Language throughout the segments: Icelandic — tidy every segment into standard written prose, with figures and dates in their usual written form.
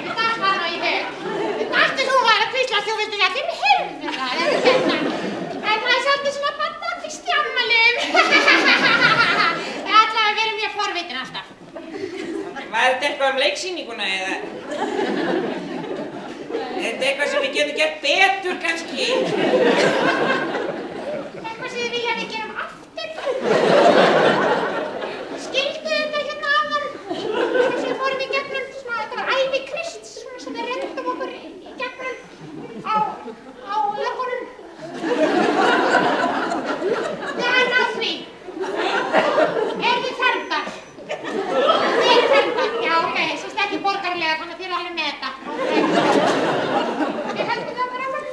Þetta var nú í hug. leiksýninguna eða? Er þetta eitthvað sem við getum gert betur kannski? Eitthvað sem þið vilja að við gerum aftur? Skildu þetta hérna áðan? Þess að við fórum í gegnum svona, þetta var ævi Krists, svona sem við reyndum okkur í gegnum á lögunum. Það er náð því. Er þið fermdar? Þið eru fermdar? Já, ok, sérst ekki borgarlega, þannig að þið eru alveg með þetta. Þið höldum það bara áfram.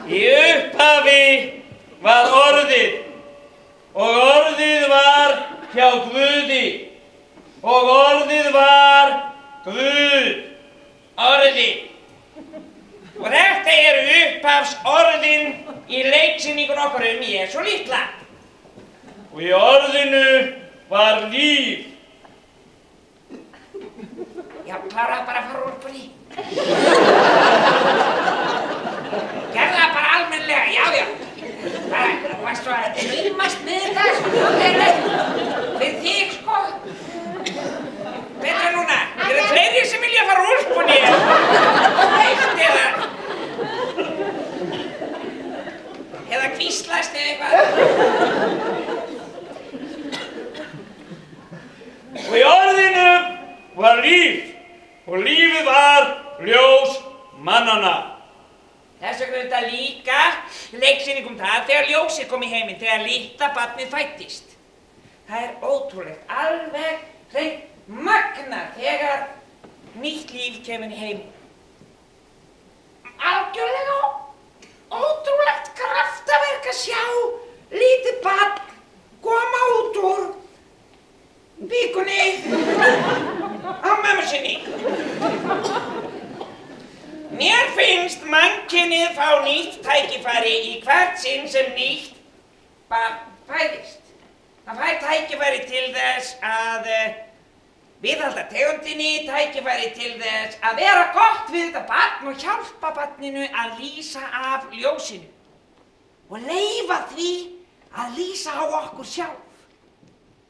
Í upphafi var orðið og orðið var hjá Guði og orðið var Guð, orðið. Og þetta eru upphafsorðin í leiksýningun okkar Jesú litla. Og í orðinu var líf. Já, kláraðu bara að fara úr på því. Gerðu það bara almennilega, já. Bara, þú varst svo að laumast með þetta, við þig, sko. Betra núna, það eru fleiri sem vilja fara úr på því. Eða hvíslast eða eitthvað. Og í orðinu var líf og lífið var ljós mannanna. Þess vegna er þetta líka leiksýning það þegar ljósið kom í heiminn, þegar litla barnið fæddist. Það er ótrúlegt, alveg hreint magnað þegar nýtt líf kemur í heiminn. Algjörlega ótrúlegt kraftaverk að sjá lítið barn koma út úr bíkunni á mömmu sinni. Mér finnst mannkynið fá nýtt tækifæri í hvert sinn sem nýtt barn fæðist. Það fær tækifæri til þess að viðhalda tegundinni, tækifæri til þess að vera gott við þetta barn og hjálpa barninu að lýsa af ljósinu og leyfa því að lýsa á okkur sjálf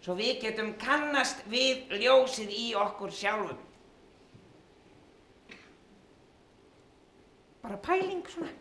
svo við getum kannast við ljósið í okkur sjálfum. Bara pæling svona.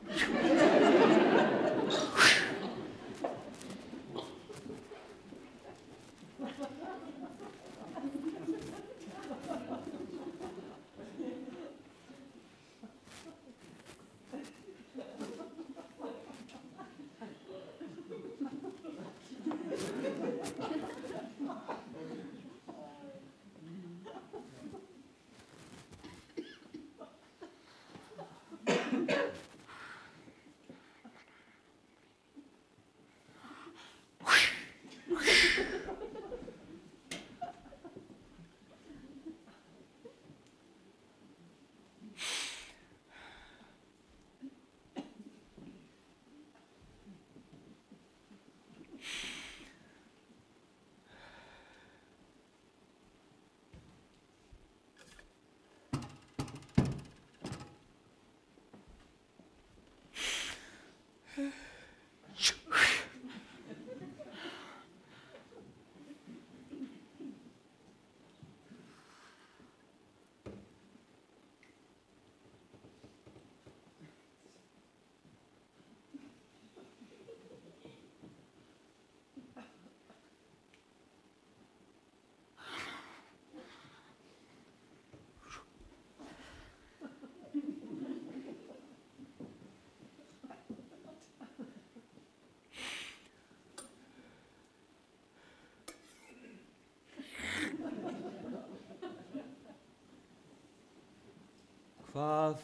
Hvað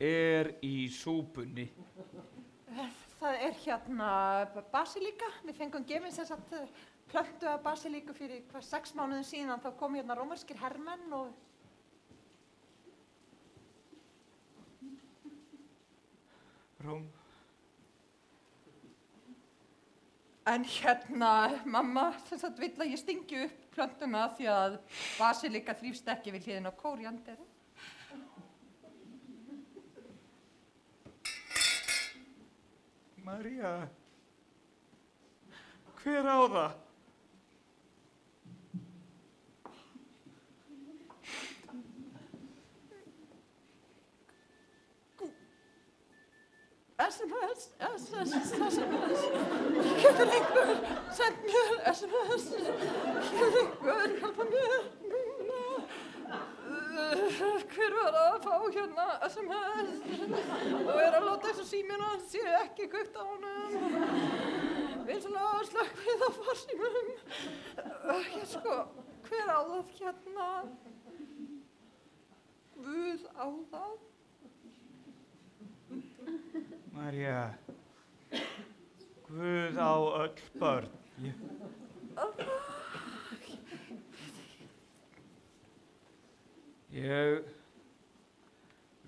er í súpunni? Það er hérna basilíka. Við fengum gefins þess að plöntu af basilíku fyrir 6 mánuðum síðan. Þá kom hérna rómverskir hermenn og... En hérna, mamma þess að vill að ég stingi upp plöntuna því að basilíka þrífst ekki við hliðina á kóríanderi. María, hver á það? SMS. Getur einhver sent mér SMS? Getur einhver hjálpa mér núna? Hver var að fá hérna SMS? Og að láta þessu símina sé ekki kveikt á honum. Vinsamlega slökkvið á farsímum. Sko, hver á það hérna? Guð á það? María, Guð á öll börn. Ég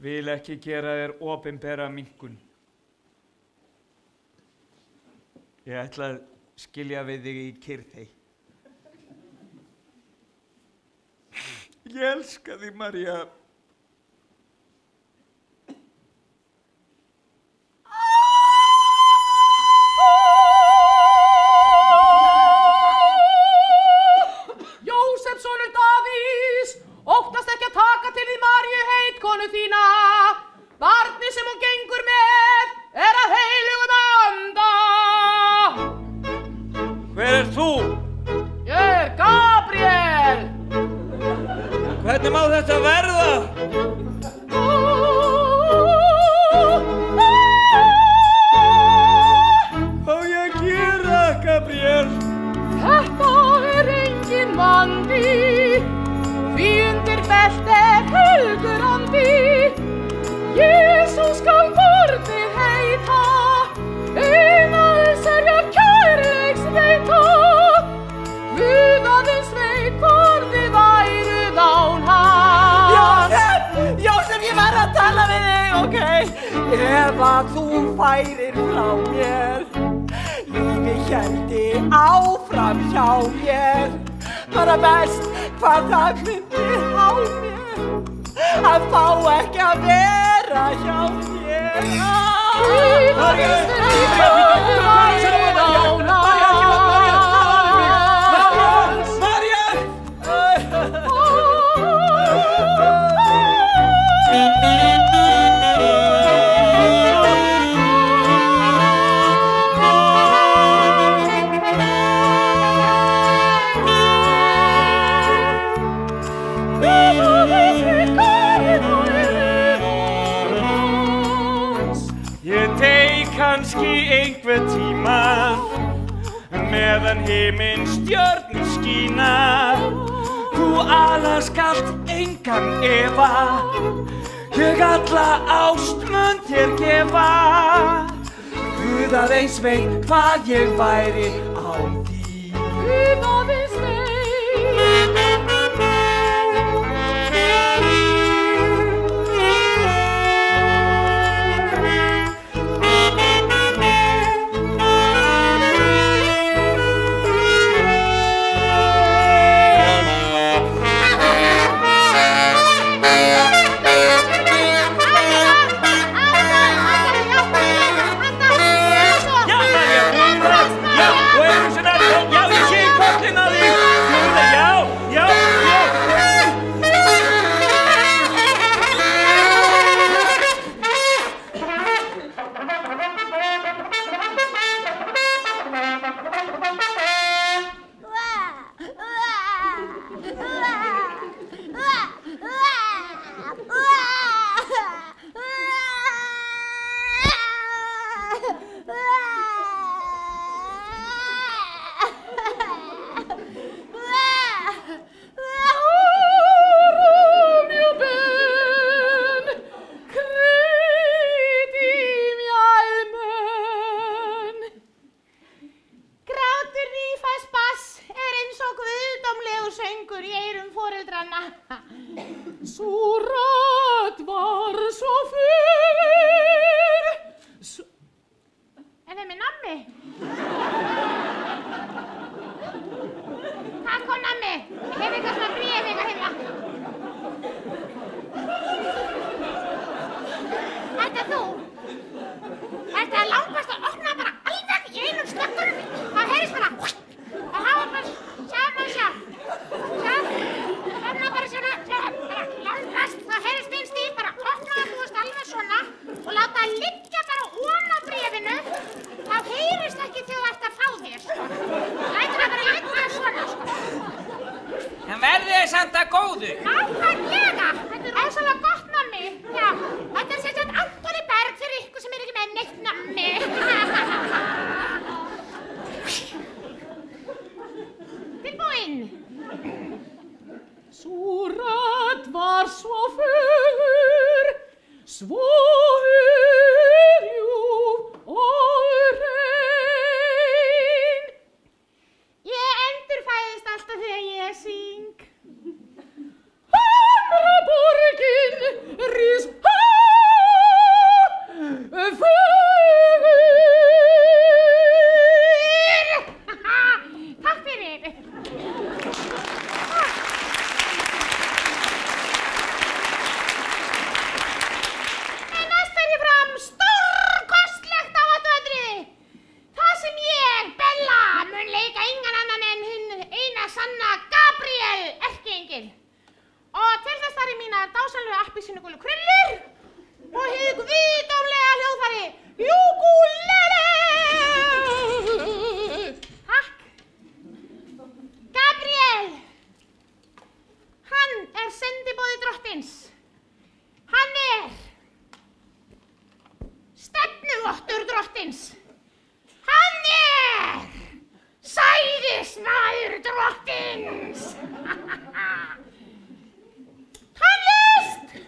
vil ekki gera þér opinbera minnkun. Ég ætla að skilja við þig í kyrrþey. Ég elska þig, María. Óttast ekki að taka til því Maríu heit konu þína. Barnið sem hún gengur með af heilugum anda. Hver þú? Ég Gabriel. Hvernig má þetta verða? Hvað á ég að gera, Gabriel? Þetta engin vandi. Því undir belti helgur andi. Jesús skal barnið heita, allsherjar kærleiksveita. Guð aðeins veit hvor þið væruð án hans. Jósef, ég var að tala við þig, ok? Ef að þú færir frá mér, lífið héldi áfram hjá mér. Bara best hvað það myndi á mér að fá ekki að vera hjá þér. Kannski einhver tíma meðan himinn stjörnur skína. Þú ala skalt engan efa, ég alla ást mun þér gefa. Guð aðeins veit hvað ég væri án þín. Guð aðeins veit. Já, María, þú það? Já, og einu sinni drottins. Hann sæðismaður drottins. Tónlist!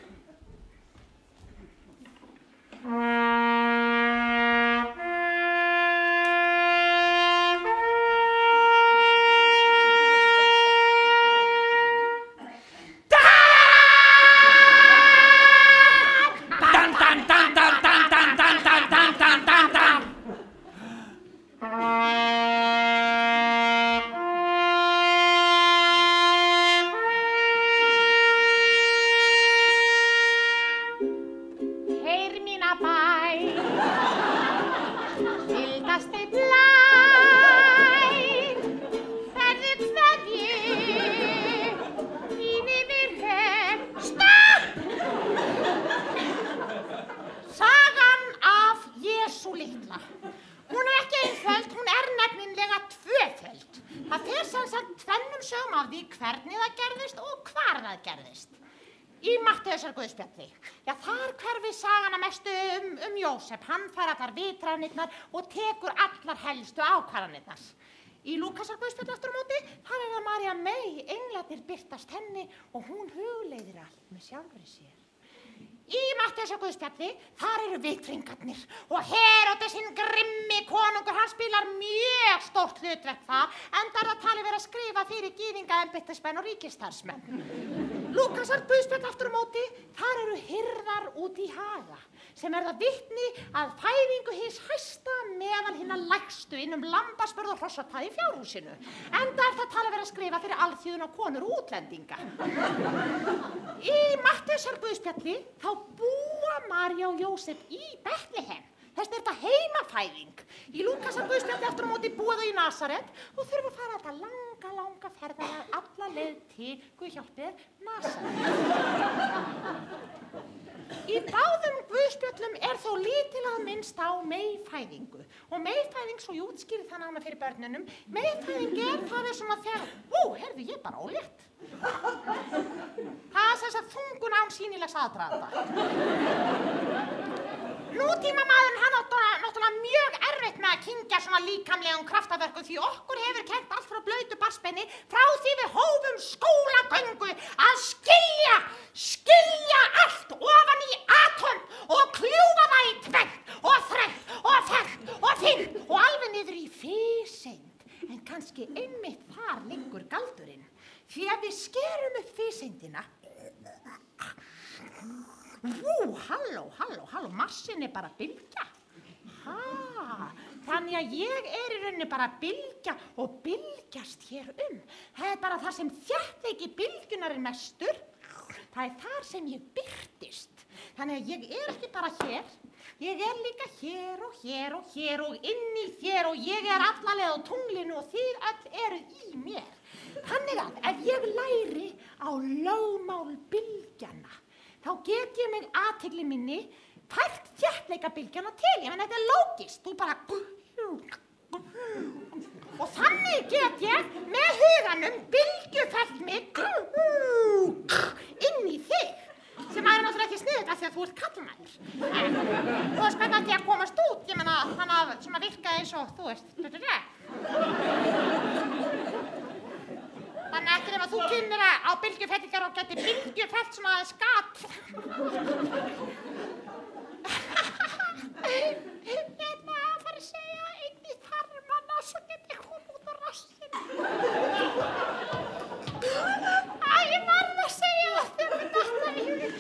Hann fær allar vitranirnar og tekur allar helstu ákvarðanirnar. Í Lúkasarguðspjalli aftur á móti, þar það María mey, englarnir birtast henni og hún hugleiðir allt með sjálfri sér. Í Matteusarguðspjalli, þar eru vitringarnir og Heródes hinn grimmi konungur, hann spilar mjög stórt hlutverk það, enda það talið vera að skrifa fyrir gyðinga, embættismenn og ríkistarsmenn. Lúkasarguðspjalli aftur á móti, þar eru hirðar út í haga, sem það vitni að fæðingu hins hæsta meðal hinna lægstu innum lambaspörð og hrossatað í fjárhúsinu. Enda það talið vera að skrifa fyrir alþýðuna konur og útlendinga. Í Matteusarguðspjalli þá búa María og Jósef í Betlehem. Þess þetta heimafæðing. Í Lúkasarguðspjalli aftur á móti búa þau í Nasaret og þurfa að fara þetta langa ferðalag alla leið til, Guð hjálpi þér, Nasaret. Í báðum guðspjöllum þó lítil að minnst á meyfæðingu og meyfæðing, svo ég útskýri það nánar fyrir börnunum, meyfæðing það svona þegar, heyrðu ég bara ólétt. Það þess að þungun án sýnilegs aðdraganda. Nútímamaðurinn hann náttúrulega mjög erfitt með að kyngja svona líkamlegum kraftaverkum því okkur hefur kennt allt frá blautu barnsbeini frá því við hófum skólagöngu að skilja allt ofan í atóm og kljúfa það í tvennt og þrennt og fernt og fyrnt og alveg niður í fiseind. En kannski einmitt þar liggur galdurinn. Því að við skerum upp fiseindina. Halló, massin bara bylgja. Þannig að ég í rauninni bara bylgja og bylgjast hér Það bara það sem þéttleiki bylgjunar mestur. Það þar sem ég birtist. Þannig að ég ekki bara hér. Ég líka hér og hér og hér og inn í þér og ég alla leið á tunglinu og þið öll eruð í mér. Þannig að ef ég læri á lögmál bylgjana, þá get ég mig athygli minni fært þéttleika bylgjana til. Ég menn þetta lógist, þú bara og þannig get ég með huganum bylgjufært mig inn í þig. Sem náttúrulega ekki sniðugt af því að þú ert karlmaður. Þú veist hvernig að ég komast út, ég menna þannig að svona virkaði eins og þú veist. Þannig ekki nema þú kynnir á bylgjufellingar og geti bylgjufellt svona skat. Ég að fara að segja inn í þarmana svo geti ég komið út á rassinn. Ég varð að segja það þegar mér datt í hug.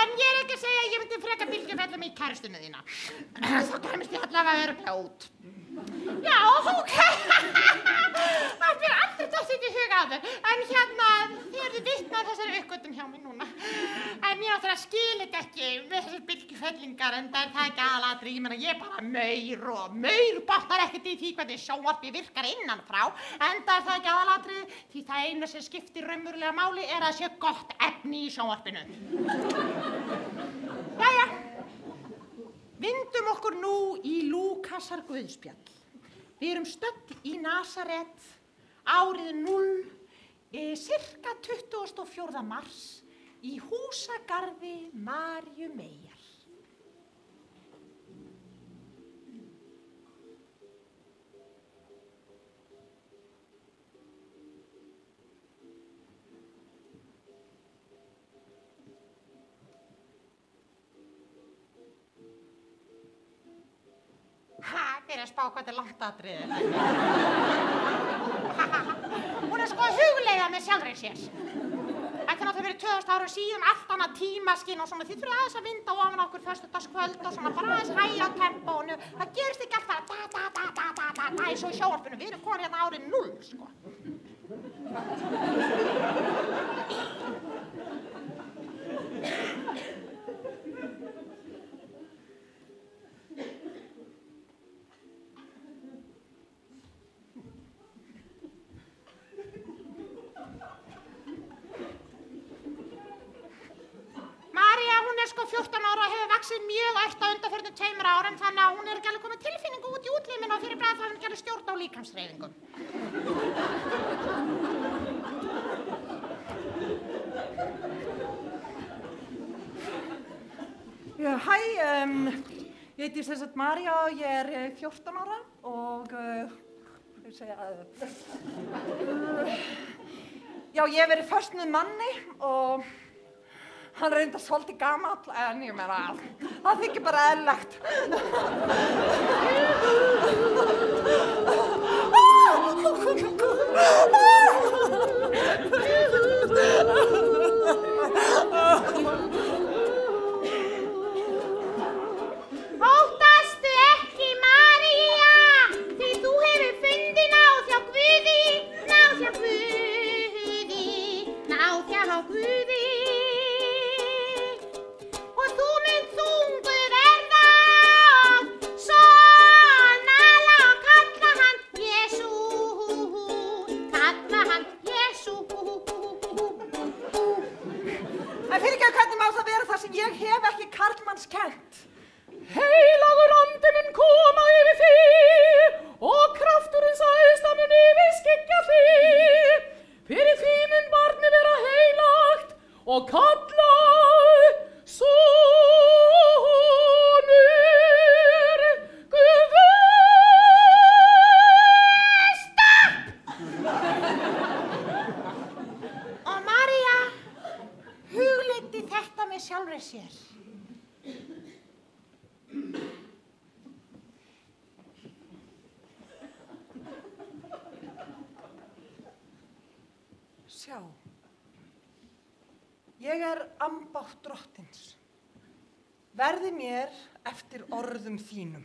En ég ekki að segja að ég myndi freka bylgjufella mig í kærustunni þína. Þá kæmist ég allavega örugglega út. Já, ok. Það mér aldrei dottið í hug á þau. En þið eruð vitni að þessari uppgötvun hjá mér núna. En mér náttúrulega skil þetta ekki með þessar bylgjufellingar, en það ekki aðalatriði. Ég meina ég bara maur og maur botnar ekkert í því hvernig sjónvarpið virkar innan frá. En það ekki aðalatriði því það eina sem skiptir raunverulega máli að sé gott efni í sjónvarpinu. Jæja. Vindum okkur nú í Lúkasarguðspjall. Við erum stödd í Nasaret árið 0, cirka 24. mars í húsagarði Maríu Meyjar. fyrir að spá hvað þetta er langt atriði. Hún er sko hugleiða með sjálfri sér. Þetta er náttúrulega verið 2000 ára síðan, allt annað tímaskinn og svona. Þið þurfið aðeins að vinda ofan okkur föstudagskvöld og svona bara aðeins hægja á tempónu. Það gerist ekki alltaf da eins og í sjónvarpinu. Við erum konur hérna árið 0, sko. Sko 14 ára og hefur vaxið mjög ört á undanförnum 2 árum þannig að hún er ekki alveg komið tilfinningu út í útlimina og fyrir bragð þá hefur hún ekki alveg stjórn á líkamshreyfingum. Já, hæ, ég heiti sem sagt María og ég er 14 ára og, hvað segja, já, ég hef verið föst með manni og hann reyndar svolítið gamall, en ég meina, það þykir bara eðlilegt. Óttastu ekki, María, því þú hefur fundið náð hjá Guði, náð hjá Guði, náð hjá Guði. Ég hef ekki karlmannskennt. Heilagur andi mun koma yfir þig og krafturinn sæsta mun yfirskyggja þig. Fyrir því mun barnið vera heilagt og kallað sonur Guðs. Stopp! Og María hugleiddi þetta með sjálfri sér. Sjá, ég er ambátt drottins. Verði mér eftir orðum þínum.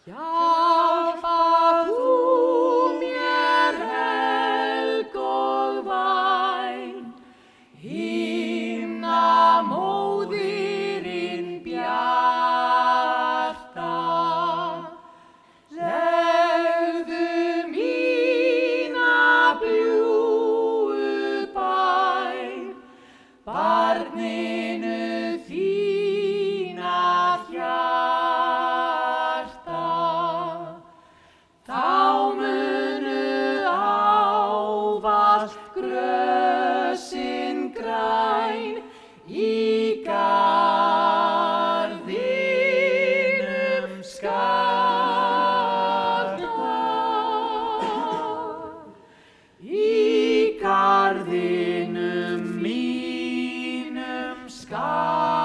Hjálpa þú mér helg og væn, himna móðirinn bjarta, legðu mína bljúgu bæn, barninu þína hjarta, þá munu ávallt grösin græn í garðinum skarta, í garðinum mínum skarta.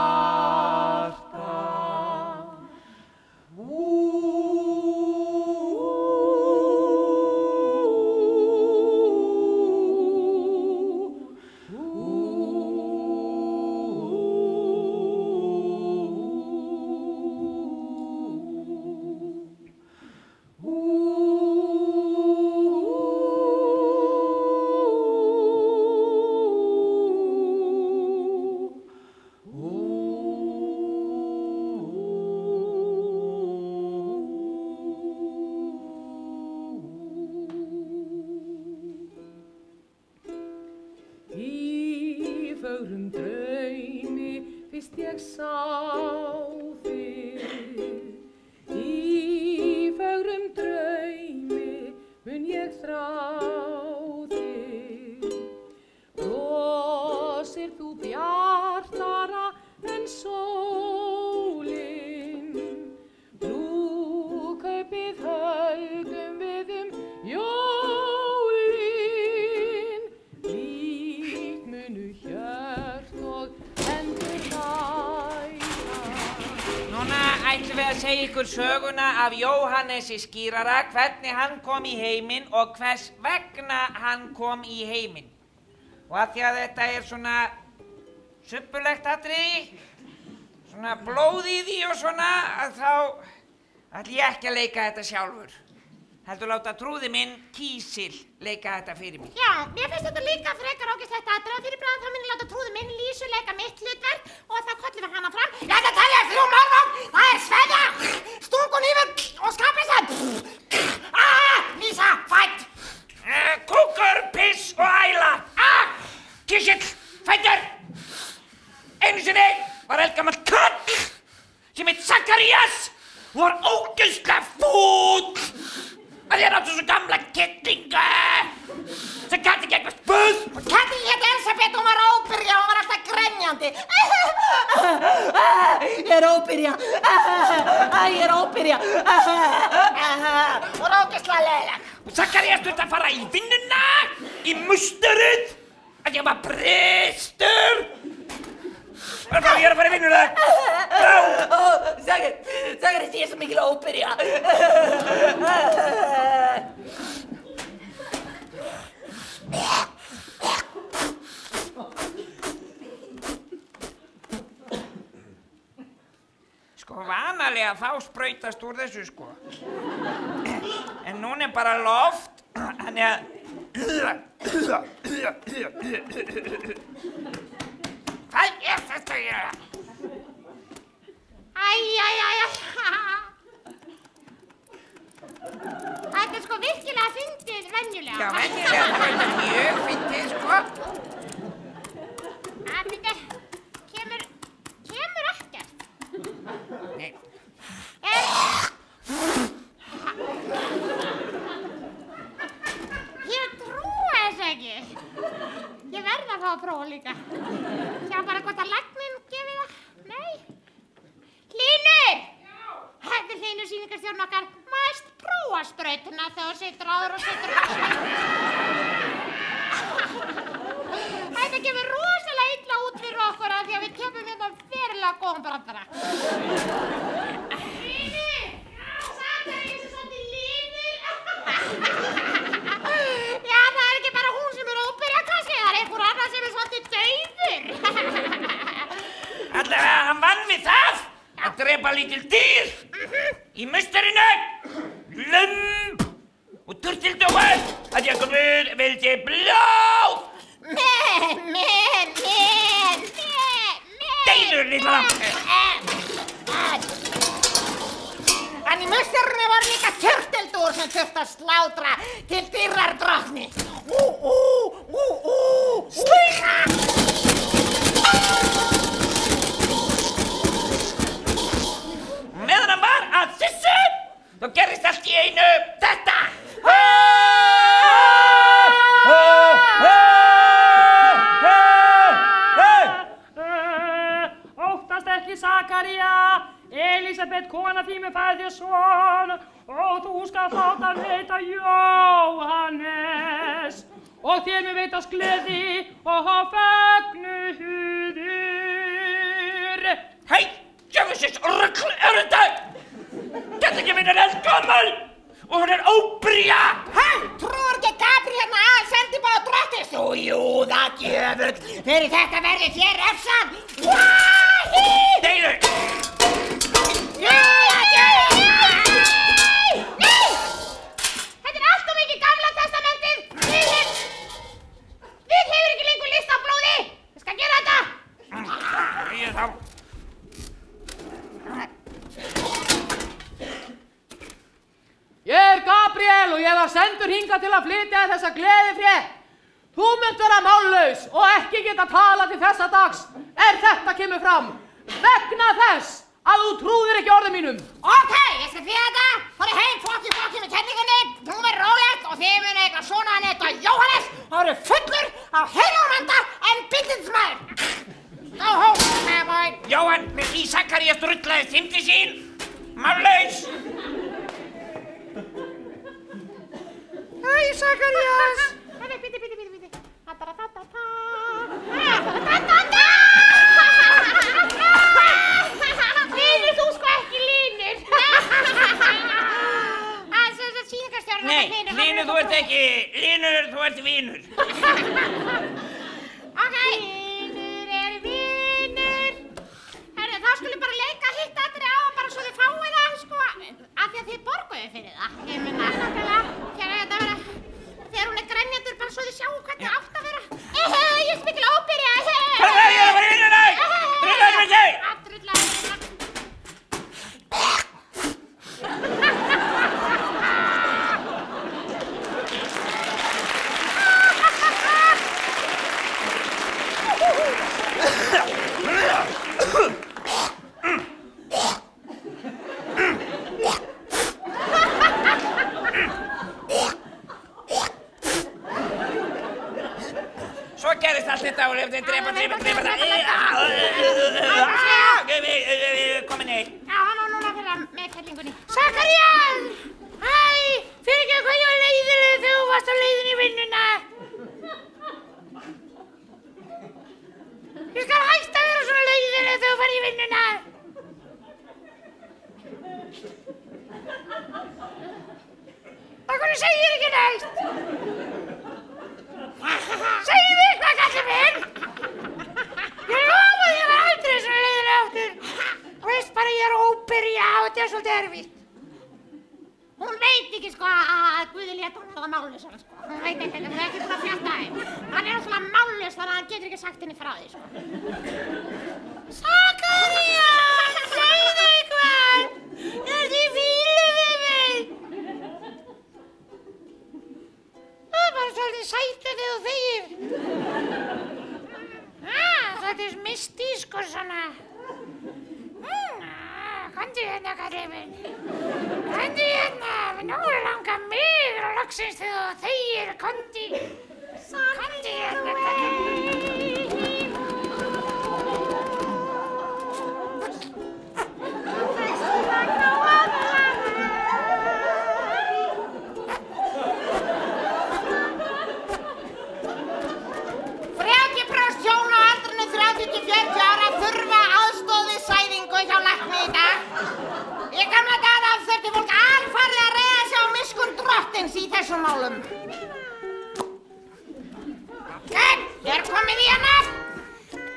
Í fögrum draumi fyrst ég sá þig, í fögrum draumi mun ég þrá þig, brosir þú bjartara en sólin, brúðkaupið höldum við jólin, líkt munu hjört og hendur hlæja, Núna ætlum við að segja ykkur söguna af Jóhannesi skírara, hvernig hann kom í heiminn og hvers vegna hann kom í heiminn. Og að því að þetta er svona subbulegt atriði, svona blóð í því og svona, að þá ætlum ég ekki að leika þetta sjálfur. Heldur láta trúði minn Kísil leika þetta fyrir mig. Já, mér finnst þetta líka frekar ágæslegt atriði og fyrir bráðan þá minn ég láta trúði minn Lísu leika mitt hlutverk og þá kollum við hana fram. Ég ætla að telja 3 mörgum, það er Svenja, stungun yfir og skapist. Lísa, fætt. Kúkur, piss og æla. Kísil, fættur. Einu sinni var eldgamall kall sem heit Zakarías og var ógeðslega fúll. Að ég áttu svo gamla kettlinga sem gæti ekki eitthvað bull. Kettin hét Elsabet, hún var óbyrja, hún var alltaf grenjandi. Ég er óbyrja. Ég er óbyrja. Hún var ógeðslega leiðileg. Og Zakarías þurfti að fara í vinnuna, í musterið, að ég var prestur. Ég er að fara í vinnuna. Zakarías, ég er svo mikil óbyrja. Sko, vanalega þá sprautast úr þessu, sko. En núna er bara loft, þannig að... Hvað er þetta að gera? Þetta er sko virkilega fyndið venjulega. Já, venjulega þá er þetta mjög fyndið, sko. Bíddu, kemur ekkert. Nei. Ég trúi þess ekki. Ég verð að fá að prófa líka. Sjá bara hvort að lækninn gefi það. Nei. Hlynur! Þetta er Hlynur sýningarstjórn okkar. Mæst prófa sprautina þegar þú situr áður og situr á Þetta kemur rosalega illa út fyrir okkur af því að við kemum hérna verulega góðan brandara. Hlynur! Zakarías er svolítið lifur. Já, það er ekki bara hún sem er óbyrja kannski, það er einhver annar sem er svolítið daufur. Allavega, hann vann við það að drepa lítil dýr í musterinu, lump og turtildóar að ég Guð vildi blóð. Deilur, litla En í musterinu voru líka turtildúr sem þurfti að slátra til dýrar drottni. Slíka! Meðan hann var að þessu, þá gerist allt í einu þetta. Óttast ekki, Zakaría. Elísabet, kona þín mun fæða þér son og þú skal láta hann heita Jóhannes og þér mun veitast gleði og fögnuður. Hei, djöfusins rugl er þetta? Geta minn er eldgammal og hún er óbyrja. Trúir ekki Gabri hérna að sendi bara drottins? Jú, það gefur. Fyrir þetta verður þér refsan. Deilur. Nei! Þetta er allt of mikið Gamla testamentið. Við hefur ekki lengur lyst á blóði. Ég skal gera þetta. Ég þá. Ég er Gabriel og ég var sendur hingað til að flytja þessa gleðifrétt. Þú munt vera mállaus og ekki geta talað til þessa dags þetta kemur fram vegna þess að þú trúðir ekki orðum mínum. Ok, ég skal þýða þetta. Farið heim, fokki með kenningunni. Nú verður rólegt og þið munu eiga svona hann heita Jóhannes. Það eru fullur af heilugum anda en bindindismæður. Go home, my boy. Jóhann með því Zakarías drullaði þeim til sín. Mállaus. Hæ, Zakarías. Bíddu. Hlynur, þú sko vinur. Ok. Vinur er vinur. Herru, þá skulum bara leika hitt atriði á bara svo þið fáið það, sko. Af því að þið borguðu fyrir það. Ég meina, nákvæmlega. Hérna, þetta verða, þegar hún er grenjandur bara svo þið sjáu hvernig það átt að vera. Ég er mikil óbyrja. Hvað er það? Ég er bara vinnuna! Drullaðu mig þig! Drullaðu mig þig. Svo gerist allt þetta og drepa það. Komin heim. Já, núna fyrir að með kellingunni. Sakarías! Hæ, fyrirgefðu hvað ég var leiðileg þegar þú varst á leiðinni í vinnuna. Ég skal hætta að vera svona leiðileg þegar þú farið í vinnuna. Hvað segir ekki neitt? Segðu mig eitthvað, kallinn minn! Ég lofa því að vera aldrei svona leiðileg aftur. Þú veist bara ég er óbyrja og þetta er svolítið erfitt. Hún veit ekki sko að Guði lét hann verða mállaus, sko. Hún veit ekki, hún er ekki búin að frétta þeim. Hann er náttúrulega mállaus þannig að hann getur ekki sagt henni frá því, sko. Sakarías, segðu eitthvað! Ertu í fílu við mig? Það er bara svolítið sætið þegar þú þegir. Þetta er mystísk og svona. Komdu hérna, kallinn minn. Komdu hérna, nú langar mig loksins þegar þú þegir, komdu. Komdu hérna, kallinn minn. Í þessum málum. Ég er komið í hana.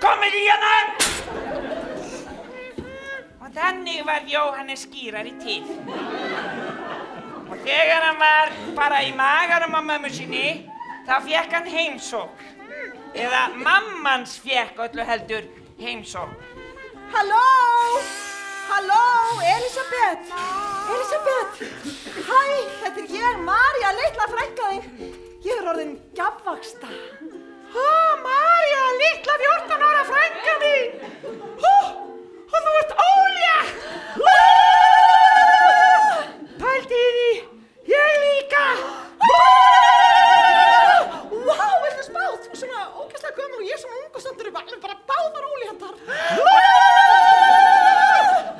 Komið í hana! Og þannig var Jóhannes skírari til. Og þegar hann var bara í maganum á mömmu sinni, þá fékk hann heimsókn. Eða mammans fékk öllu heldur heimsókn. Halló! Halló, Elisabeth! Elisabeth! Hæ, þetta er ég, María, litla frænka þín. Ég er orðin gjafvaxta. María, litla 14 ára frænka mín. Og þú ert ólétt. Pældu í því, ég líka. Vá, viltu spá? Þú er svona ógeðslega gömul og ég er svona ung og samt erum við bara báðar óléttar.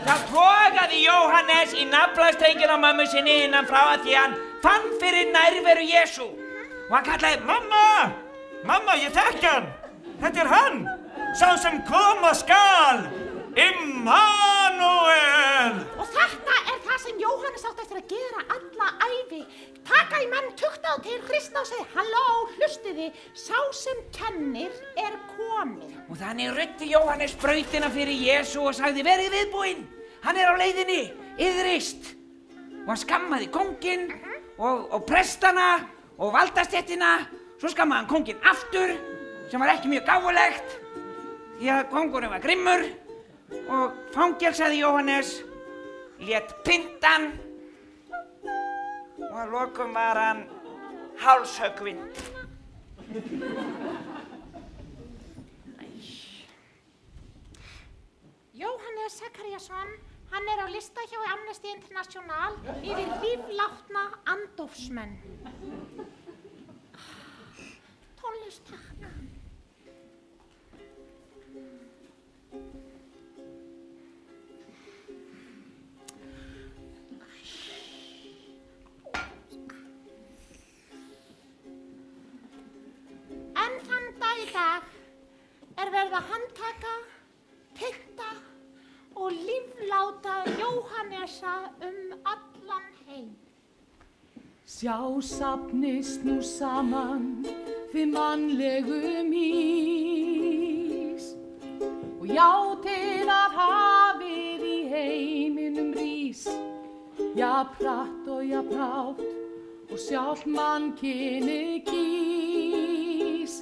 Það togaði Jóhannes í naflastrenginn á mömmu sinni innan frá að því hann fann fyrir nærveru Jesú. Og hann kallaði, mamma, mamma, ég þekki hann. Þetta er hann, sá sem koma skal, Immanuel. Og þetta er það sem Jóhannes átti eftir að gera alla ævi. Taka í menn, tukta á til Kristna og segja, halló, hlustiði, sá sem kennir er komið. Og þannig ruddi Jóhannes brautina fyrir Jesú og sagði, verið viðbúinn. Hann er á leiðinni, iðrist. Og hann skammaði kónginn og prestana og valdastéttina. Svo skammaði hann kónginn aftur, sem var ekki mjög gáfulegt, því að kóngurinn var grimmur. Og fangelsaði Jóhannes, lét pyntan og að lokum var hann hálshöggvinn. Jóhannes Sakaríasson, hann er á lista hjá Amnesty International yfir líflátna andófsmenn. Tónlist, takk. En þann dag í dag er verið að handtaka, pynta og lífláta Jóhannesa allan heim. Sjá safnist nú saman þið mannlegu mýs. Og játið að hafið í heiminum rís, jafn hratt og jafn hátt og sjálft mannkynið kýs.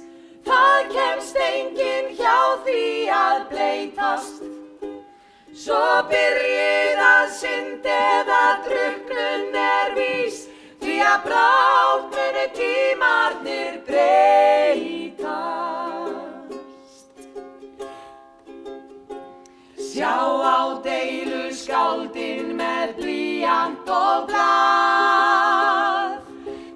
Það kemst enginn hjá því að bleytast, svo byrjið að synd eða drukknun vís, því að brátt munu tímarnir breytast. Sjá á deilu skáldin með blýant og blað,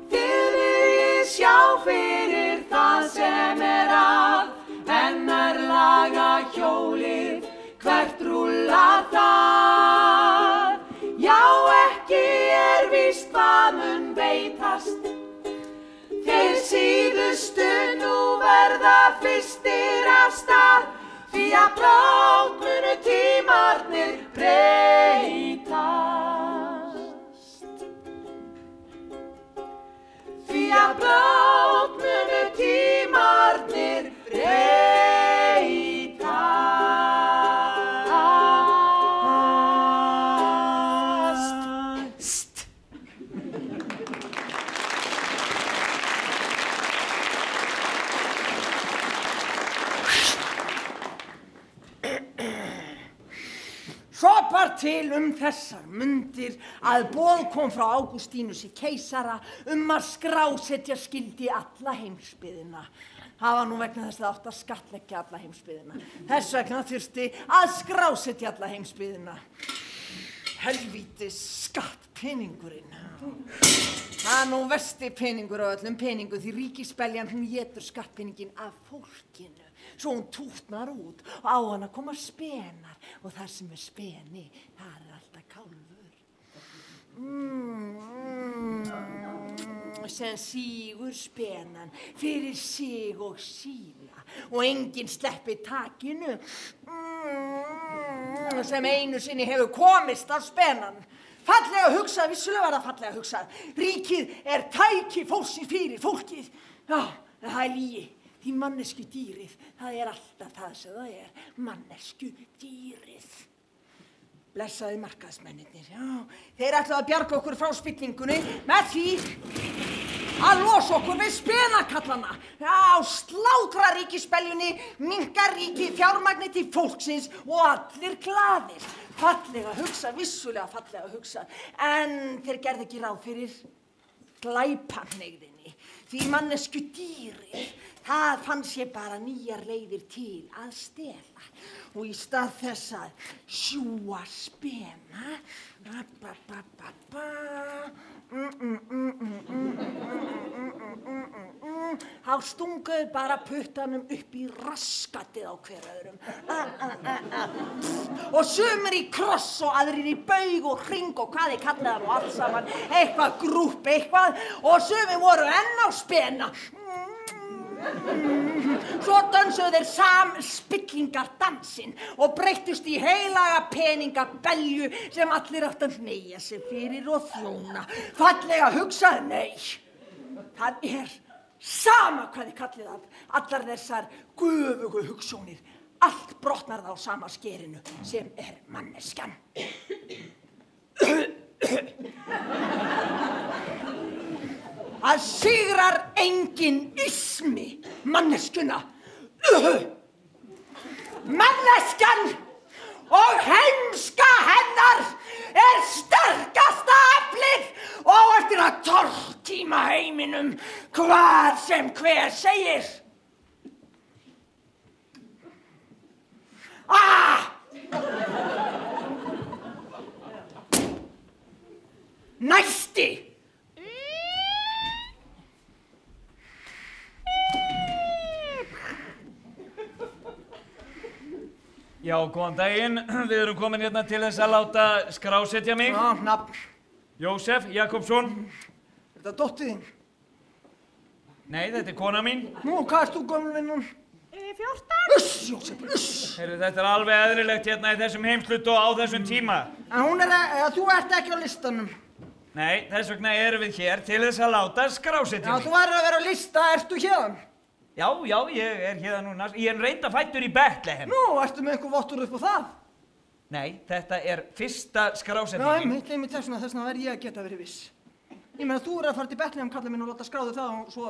þið viljið sjá fyrir það sem að, hennar laga hjólið, hvert rúlla það. Já, ekki víst hvað mun veitast, þeir síðustu nú verða fyrstir af stað, því að brátt munu tímarnir breytast. Því að brátt munu tímarnir breytast. Svo bar til þessar mundir að boð kom frá Ágústínusi keisara að skrásetja skyldi alla heimsbyggðina. Það var nú vegna þess að það átti að skattleggja alla heimsbyggðina. Þess vegna þurfti að skrásetja alla heimsbyggðina. Helvítis skattpeningurinn. Það er nú versti peningur á öllum peningum, því ríkisbeljan hún étur skattpeningin af fólkinu. Svo hún tútnar út og á hana koma spenar, og það sem er speni, það er alltaf kálfur. Sem sígur spenan fyrir sig og sína, og enginn sleppi takinu sem einu sinni hefur komist á spenan. Fallega hugsað, vissulega var það fallega hugsað. Ríkið er tæki fólksins fyrir fólkið. Já, það er lygi. Því manneskjudýrið, það er alltaf það sem það er, manneskjudýrið. Blessaði markaðsmennirnir, já. Þeir ætlaðu að bjarga okkur frá spillingunni með því að losa okkur við spenakallana. Já, slátra ríkisbeljunni, minnka ríkið fjármagni til fólksins og allir glaðir. Fallega hugsað, vissulega fallega hugsað, en þeir gerðu ekki ráð fyrir glæpahneigðinni. Því manneskjudýrið, það fann sér bara nýjar leiðir til að stela, og í stað þess að sjúga spena, þá stunguðu bara puttanum upp í raskatið á hver öðrum. Og sumir í kross og aðrir í baug og hring og hvað þið kallaði það nú allt saman, eitthvað grúpp, eitthvað, og sumir voru enn á spena. Svo dansuðu þeir spillingardansinn og breyttust í heilaga peningabelju sem allir áttu að hneigja sig fyrir og þjóna. Fallega hugsað, nei. Það er sama hvað þið kallið það, allar þessar göfugu hugsjónir. Allt brotnar það á sama skerinu sem er manneskjan. Að sigrar enginn ismi manneskjuna. Manneskjan og heimska hennar er sterkasta aflið, og eftir að tortíma heiminum hvað sem hver segir. Næsti! Já, góðan daginn. Við erum komin hérna til þess að láta skrásetja mig. Já, nafn. Jósef Jakobsson. Er þetta dóttir þín? Nei, þetta er kona mín. Nú, hvað erst þú gömul vinnan? 14. Uss, Jósef, uss. Heyrðu, þetta er alveg eðlilegt hérna í þessum heimslut og á þessum tíma. En þú ert ekki á listanum. Nei, þess vegna erum við hér til þess að láta skrásetja mig. þú værir að vera á lista, ertu héðan? Já, ég er hér núna. Ég er reynda fættur í Bethlehem. Nú, ertu með einhver vottur upp á það? Nei, þetta er fyrsta skrásetningin. einmitt þessna verð ég að geta verið viss. Ég meina, þú að fara til Bethlehem, kallið minn, og láta skráðu það og svo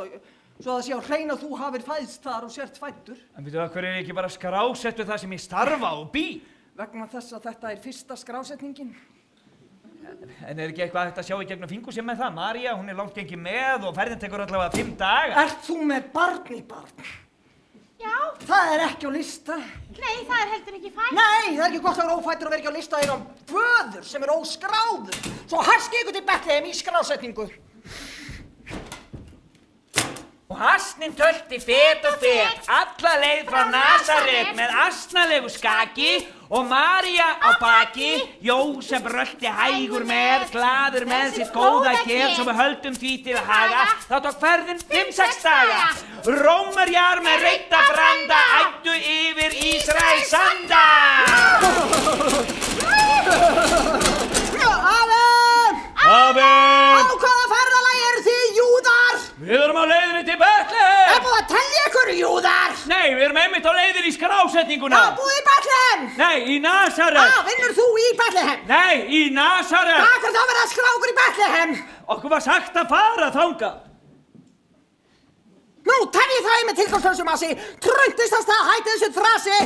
það sé á hreinu að þú hafir fæðst þar og sért fæddur. En veitu að hverju er ekki bara skrásettu það sem ég starfa og bý? Vegna þess að þetta er fyrsta skrásetningin. En er ekki eitthvað hægt að sjá í gegnum fingur sem með það? María, hún er langt gengið með og ferðin tekur allavega 5 daga. Ert þú með barn? Já. Það er ekki á lista. Nei, það er heldur ekki fætt. Nei, það er ekki gott að vera ófættur og vera ekki á lista innan föður sem er óskráður. Svo haski ykkur til Bethlehem í skrásetningu. Og hasnin tölti fet og fet, alla leið frá Nasaret með asnalegu skaki og María á baki, Jósef rölti hægur með, glaður með sitt góða kér, svo við höldum því til haga, þá tók ferðin 5-6 daga. Rómarjar með reykta branda ættu yfir Ísrael sanda. Á hvaða ferðalagi eru þið, Júðar? Við erum á leiðinni til Bethlehem! Er búið að telja ykkur, Júðar? Nei, við erum einmitt á leiðinni í skrásetninguna! Búið í Bethlehem? Nei, í Nasaret! Vinnur þú í Bethlehem? Nei, í Nasaret! Hvað er þá verið að skrá okkur í Bethlehem? Okkur var sagt að fara þangað! Nú, teljið það með tilgangslösum masi, tröntist að stað, hætti þessu þrasi,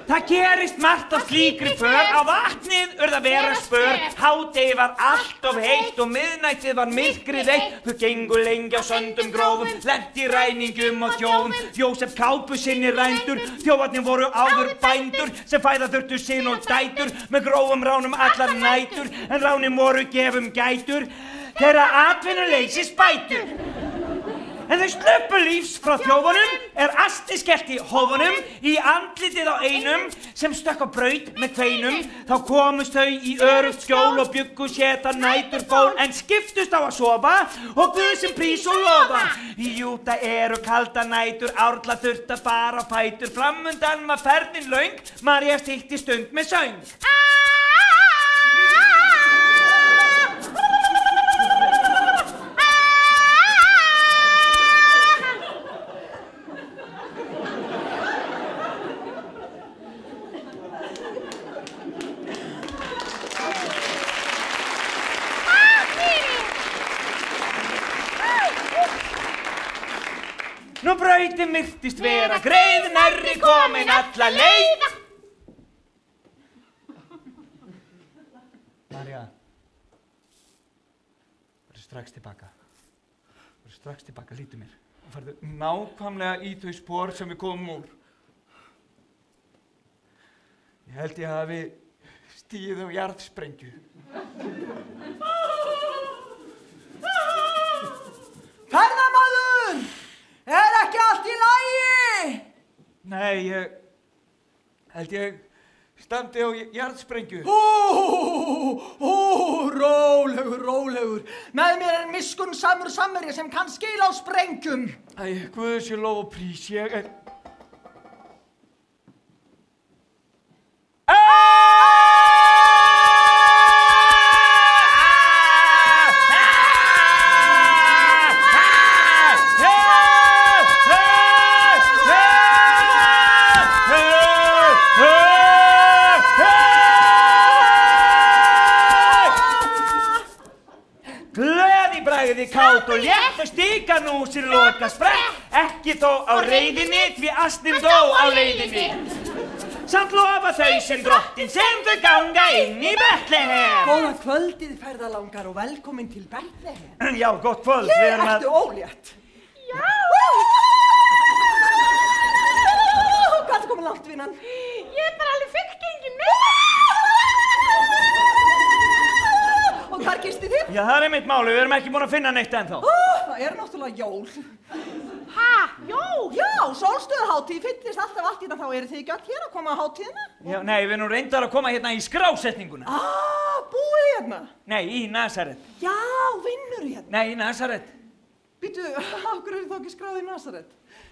Það gerist margt af slíkri för, á vatnið urða vera spör, hádegi var allt of heitt og miðnættið var myrkrið eitt, þau gengu lengi á söndum grófum, lenti í ræningum og þjófum, Jósef kápu sinni rændur, þjófarnir voru áður bændur, sem fæða þurftu sin og dætur, með grófum ránum allar nætur, en ránin voru gefum gætur, þeirra atvinnuleysis bætur. En þau sluppu lífs frá þjófunum, asti skellt í hófunum, í andlitið á einum, sem stökk á braut með tveinum, þá komust þau í örugt skjól og bjuggu sér nætur ból, en skiptust á að sofa, og Guð sem prís og lofa. Í Júda eru kalda nætur, árla þurft að fara á fætur, framundan var ferðin löng, María stytti stund með söng. Nú brautin myrtist vera, greið nærri komin alla leið. María, verður strax tilbaka. Verður strax tilbaka, lítu mér. Og farðu nákvæmlega í þau spor sem við komum úr. Ég held ég hafi stigið á jarðsprengju. Ferðamaður! Er ekki allt í lagi? Nei, ég held ég standi á jarðsprengju. Rólegur. Með mér er miskunnsamur samherji sem kann skila á sprengjum. Æ, Guð sé lof og prís, ég er... Kát og létt og stíkan úr sér loka sprett, ekki þó á reiðinni, því asnin dó á leiðinni. Samt lofa þau sem drottin sem þau ganga inn í Bethlehem. Góða kvöldið, ferðalangar, og velkomin til Bethlehem. Já, gott kvöld. Hér ertu ólétt. Já. Hvað ertu komin langt, vinnan? Ég er bara alveg fullgengin með. Og hvar gistið þið? Já, það er mitt máli, við erum ekki búin að finna neitt ennþá. Það er náttúrulega jól. Ha, jól? Já, sólstöðuhátíð fyllist alltaf allt hérna, þá eru þið ekki öll hér að koma á hátíðina? Já, nei, við erum reyndar að koma hérna í skrásetninguna. Búið hérna? Nei, í Nasaret. Já, vinnur hérna? Nei, í Nasaret. Býtu, af hverju eru þá ekki skráð í Nasaret?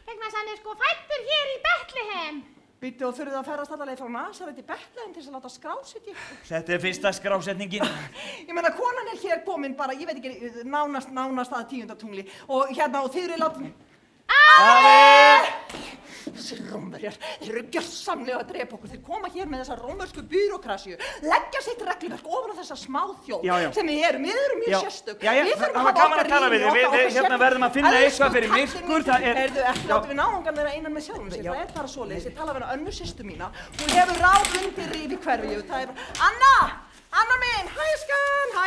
Vegna þess að hann er sko fæddur hér í Bethlehem. Býttu og þurfið að ferðast alla leið frá Nasaret í Betlehem til þess að láta skrásetja ykkur. Þetta fyrsta skrásetningin. Ég meina, konan hér komin bara, ég veit ekki, nánast að 10. tungli og hérna og þið látin... Afi! Þessir Rómverjar, þeir eru gjörsamlega að drepa okkur. Þeir koma hér með þessa rómversku byrokrasíu, leggja sitt regluverk ofan á þessa smáþjóð sem við erum mjög sérstök. Við þurfum að hafa gaman að tala við þig. Við hérna verðum að finna eitthvað fyrir myrkur. Heyrðu, ekki látum við náungan þeirra einan með sjálfum sér. Það er bara svoleiðis. Ég tala við hana önnu systur mína. Hún hefur ráð undir rífi hverju. Það er bara, Anna mín, hæ skan, hæ,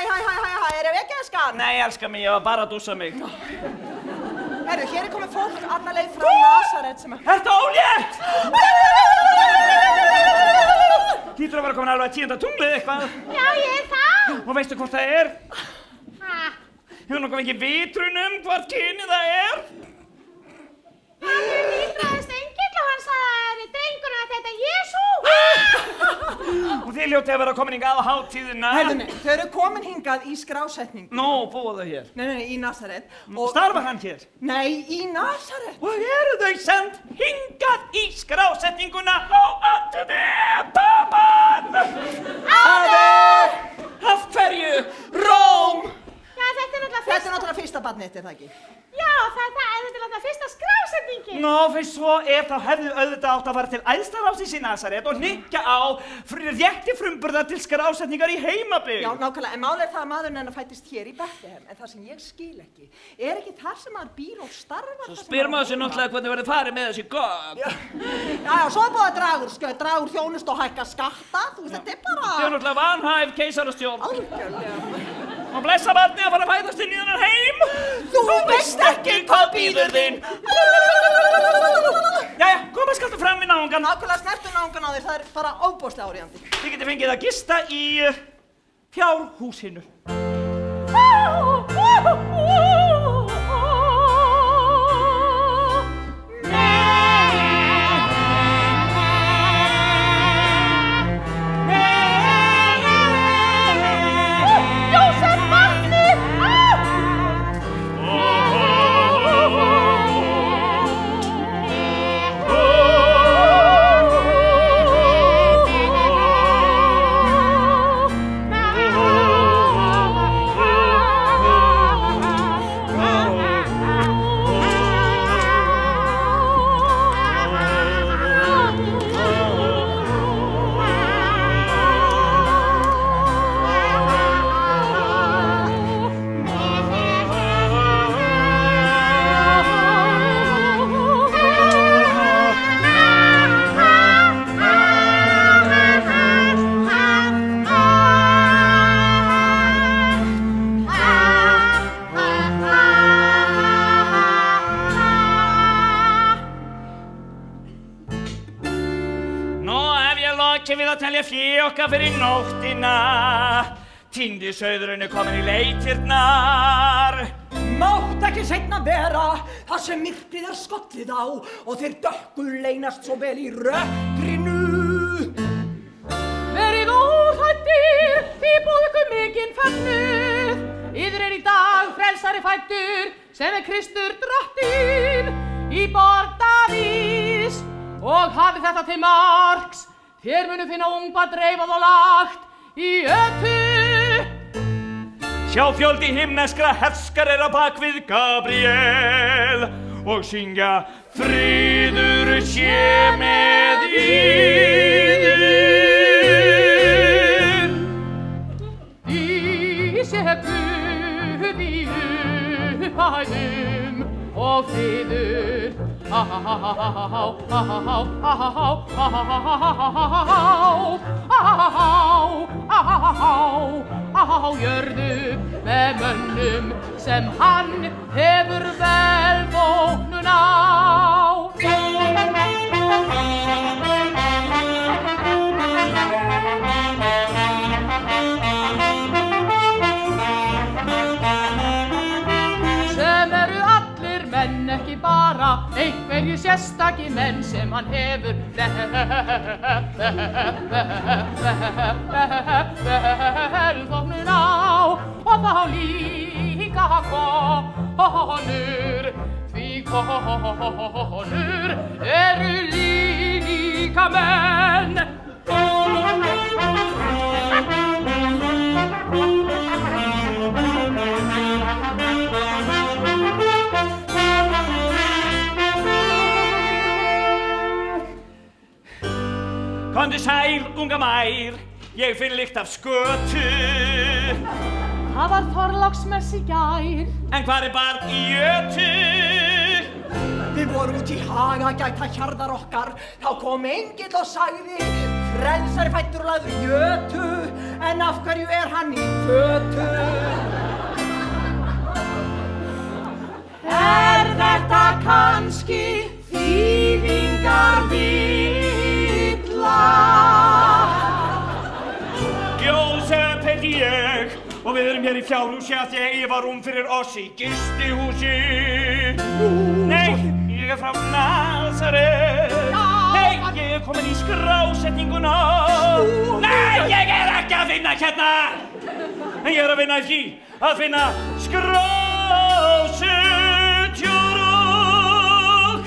er ég ekki skan? Nei, elska mig, ég var bara að dússa mig. Herru, hér er komið fólk alla leið frá Nasaret sem að... Þetta ólétt! Hlýtur að vera komin alveg að 10. tunglið eitthvað. Já, ég er það. Og veistu hvort það er? Hefur nokkuð ekki vitrun hvort kynið það er? Hann lítraðist engill og hann sagði drengurinn að þetta er Jesú. Og þið hljótið að vera komin hingað á hátíðina. Heyrðu, nei, þau eru komin hingað í skrásetningu. Nó, búa þau hér? Nei, í Nasaret. Starfa hann hér? Nei, í Nasaret. Og eru þau send hingað í skrásetninguna á aðtöði, pappan? Afi! Af hverju? Róm! Já, þetta er náttúrulega fyrsta barnið, er það ekki? Já, þetta er náttúrulega fyrsta skrásetningin. Nó, fyrst svo þá hefðu auðvitað átt að fara til æðstaráðsins í Nasaret og hnykkja á rétti frumburða til skrásetningar í heimabyggð. Já, nákvæmlega, en málið er það að maðurinn hennar fæddist hér í Betlehem, en það sem ég skil ekki, er ekki þar sem maður býr og starfar. Svo spyr maður sér náttúrulega hvernig verður farið með þessi gögn. Já, svo er búið að draga úr þjónustu og hækka skatta, þú veist, þetta er bara... Þetta er náttúrulega vanhæf keisarastjórn. Algjörlega. Og blessa barnið að fara að fæðast inn í þennan heim. Þú veist ekki hvað bíður þinn. Jæja, koma skaltu fram í náungan. Nákvæmlega snertu náungan á þér, það er bara óbóðslega áríðandi. Þið getið fengið að gista í fjárhúsinu. Fyrir nóttina, týndi sauðurinn komin í leitirnar. Mátt ekki seinna vera, það sem myrkrið er skollið á og þeir dökku leynast svo vel í rökkrinu. Verið óhræddir, því búð ykkur mikinn fögnuð. Yður er í dag frelsari fæddur, sem er Kristur drottinn í borg Davíðs. Og hafið þetta til marks, þér munu finna ungbarn dreifað og lagt í ötu. Sjá fjöldi himneskra herskar er á bak við Gabriel og syngja friður sé með yður. Í sé Guð í upphæðum og friður. Á jörðu með mönnum sem hann hefur velþóknun á. Sem eru allir menn, ekki bara einhverju sérstaki menn sem hann hefur velþóknun á. Og þá líka konur, því konur eru líka líka menn. Komdu sæl, unga mær, ég finn lykt af skötu. Það var Þorláksmess í gær. En hvar barn í jötu? Við vorum út í haga að gæta hjarðar okkar. Þá kom engill og sagði, frelsari fæddur og lagður í jötu. En af hverju hann í fötu? Þetta kannski þýðingarvilla? Jósef heiti ég og við erum hér í fjárhúsi að ég var fyrir oss í gistihúsi. Nei, ég frá Nasaret. Nei, ég komin í skrásetninguna. Nei, ég ekki að vinna hérna. En ég að vinna í því að finna skrásetjörug.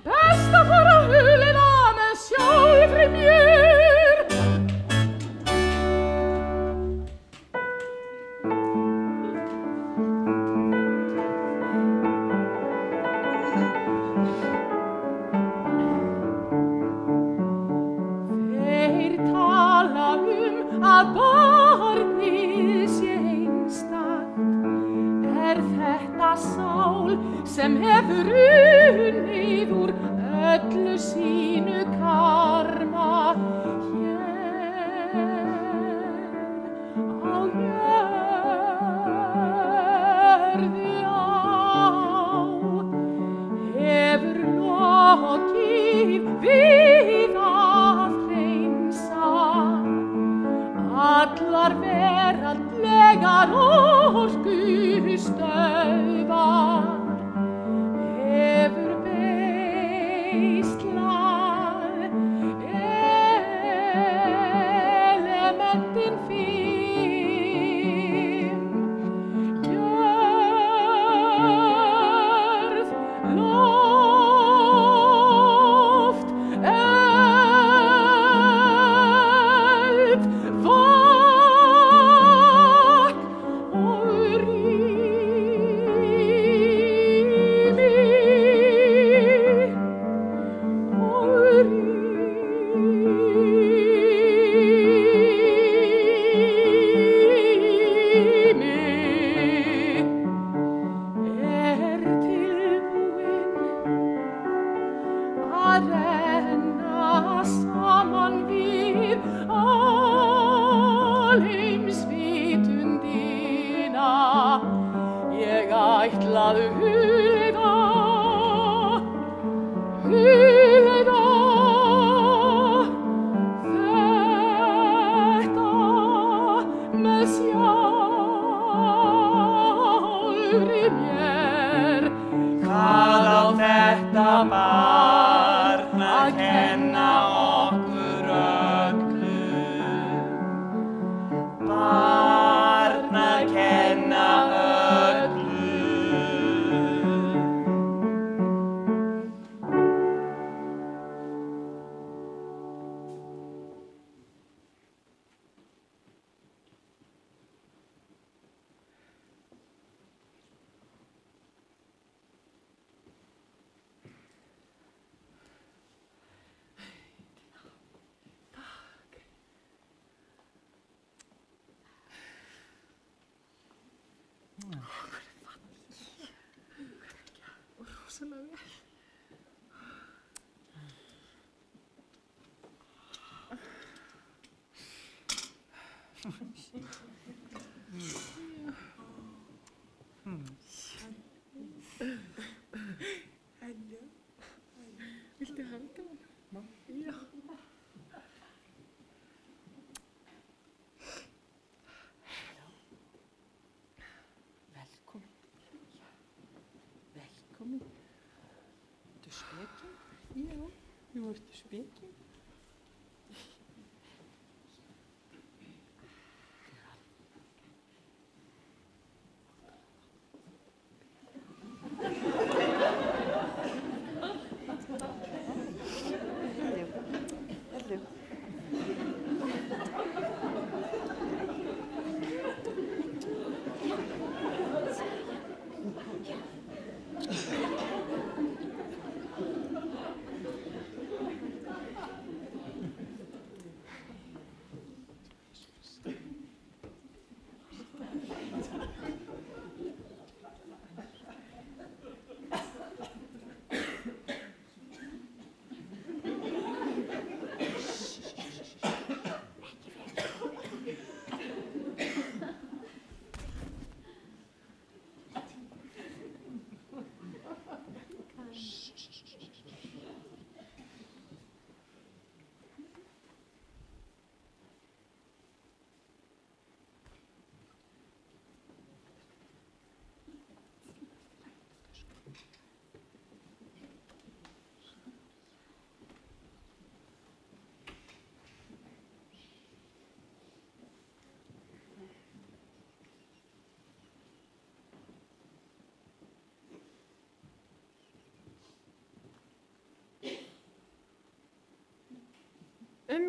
Best að fara hulina með sjálfri mér. Þeir tala að barnið sé einstakt. Þetta sál sem hefur unnið úr öllu sínu karma hér á jörðu á, hefur lokið við að hreinsa allar veraldlegar orkustöðvar, hefur beislað elementin fimm, jörð, loft, eld, vatn og Viltu halda hann? Já. Velkomin. Velkomin. Ertu spekin? Já. Jú, ertu spekin?